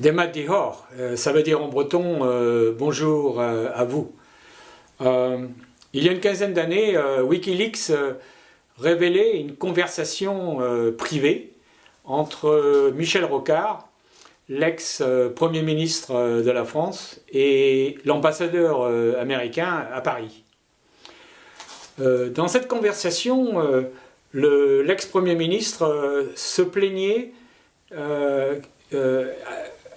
Demat dihor, ça veut dire en breton bonjour à vous. Il y a une quinzaine d'années, Wikileaks révélait une conversation privée entre Michel Rocard, l'ex-premier ministre de la France, et l'ambassadeur américain à Paris. Dans cette conversation, l'ex-premier ministre se plaignait,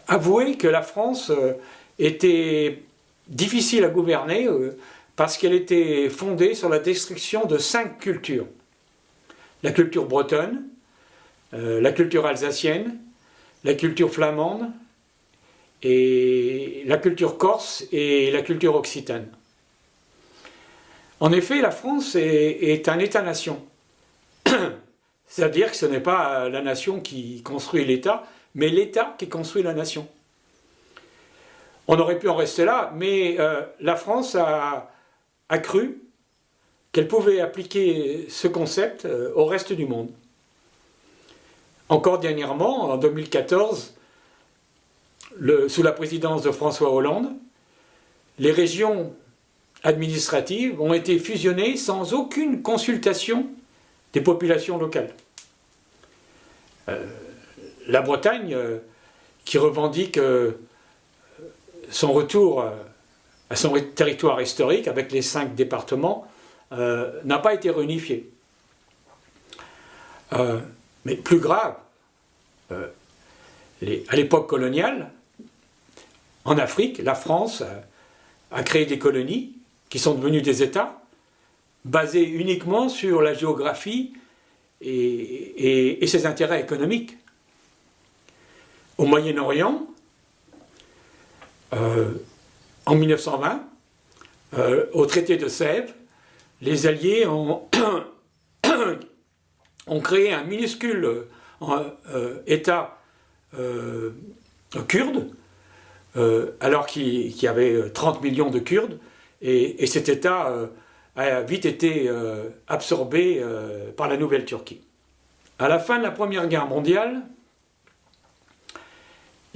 avouait que la France était difficile à gouverner parce qu'elle était fondée sur la destruction de 5 cultures. La culture bretonne, la culture alsacienne, la culture flamande, et la culture corse et la culture occitane. En effet, la France est un État-nation. C'est-à-dire que ce n'est pas la nation qui construit l'État, mais l'État qui construit la nation. On aurait pu en rester là, mais la France a cru qu'elle pouvait appliquer ce concept au reste du monde. Encore dernièrement, en 2014, sous la présidence de François Hollande, les régions administratives ont été fusionnées sans aucune consultation des populations locales. La Bretagne, qui revendique son retour à son territoire historique avec les 5 départements, n'a pas été réunifiée. Mais plus grave, à l'époque coloniale, en Afrique, la France a créé des colonies qui sont devenues des États, basés uniquement sur la géographie et ses intérêts économiques. Au Moyen-Orient, en 1920, au traité de Sèvres, les Alliés ont créé un minuscule État kurde, alors qu'il y avait 30 millions de Kurdes, et cet État a vite été absorbé par la nouvelle Turquie. À la fin de la Première Guerre mondiale,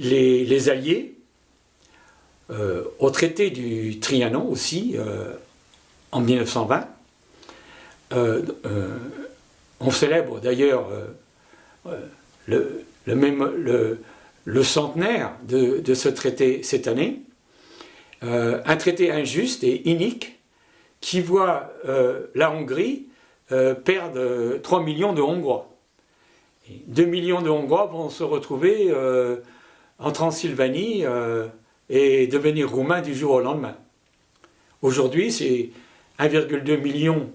les Alliés, au traité du Trianon aussi, en 1920, on célèbre d'ailleurs le centenaire de ce traité cette année, un traité injuste et inique qui voit la Hongrie perdre 3 millions de Hongrois. 2 millions de Hongrois vont se retrouver en Transylvanie et devenir roumains du jour au lendemain. Aujourd'hui, c'est 1,2 million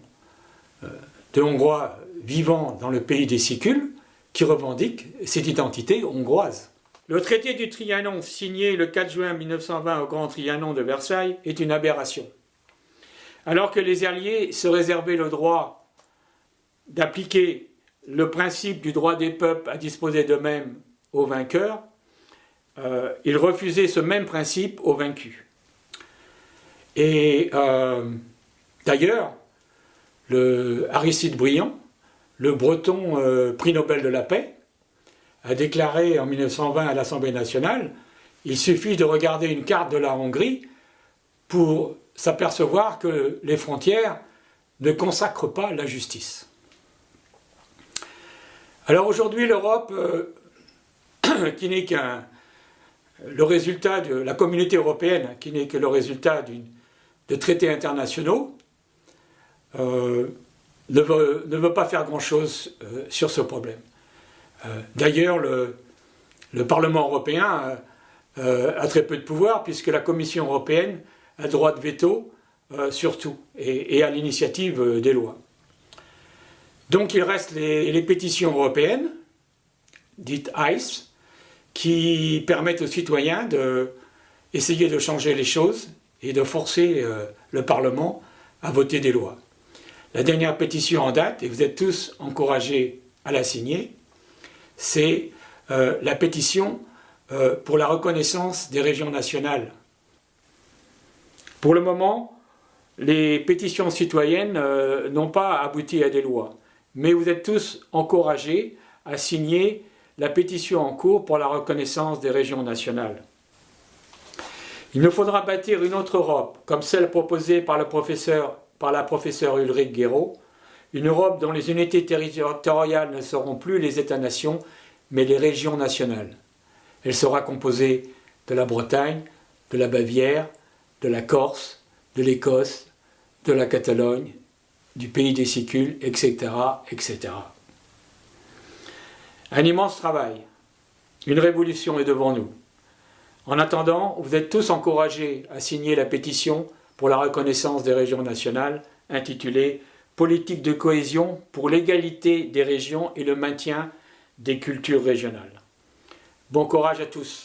de Hongrois vivant dans le pays des Sicules qui revendiquent cette identité hongroise. Le traité du Trianon, signé le 4 juin 1920 au Grand Trianon de Versailles, est une aberration. Alors que les Alliés se réservaient le droit d'appliquer le principe du droit des peuples à disposer d'eux-mêmes aux vainqueurs, ils refusaient ce même principe aux vaincus. Et d'ailleurs, Aristide Briand, le breton prix Nobel de la paix, a déclaré en 1920 à l'Assemblée nationale « Il suffit de regarder une carte de la Hongrie pour s'apercevoir que les frontières ne consacrent pas la justice. » Alors aujourd'hui, l'Europe, qui n'est le résultat de la communauté européenne, qui n'est que le résultat de traités internationaux, ne veut pas faire grand-chose sur ce problème. D'ailleurs, le Parlement européen a très peu de pouvoir puisque la Commission européenne a droit de veto sur tout et à l'initiative des lois. Donc il reste les pétitions européennes, dites ICE, qui permettent aux citoyens d'essayer de changer les choses et de forcer le Parlement à voter des lois. La dernière pétition en date, et vous êtes tous encouragés à la signer, c'est la pétition pour la reconnaissance des régions nationales. Pour le moment, les pétitions citoyennes n'ont pas abouti à des lois, mais vous êtes tous encouragés à signer la pétition en cours pour la reconnaissance des régions nationales. Il nous faudra bâtir une autre Europe, comme celle proposée par la professeure Ulrike Guérot, une Europe dont les unités territoriales ne seront plus les États-nations, mais les régions nationales. Elle sera composée de la Bretagne, de la Bavière, de la Corse, de l'Écosse, de la Catalogne, du pays des Sicules, etc., etc. Un immense travail. Une révolution est devant nous. En attendant, vous êtes tous encouragés à signer la pétition pour la reconnaissance des régions nationales, intitulée « Politique de cohésion pour l'égalité des régions et le maintien des cultures régionales ». Bon courage à tous.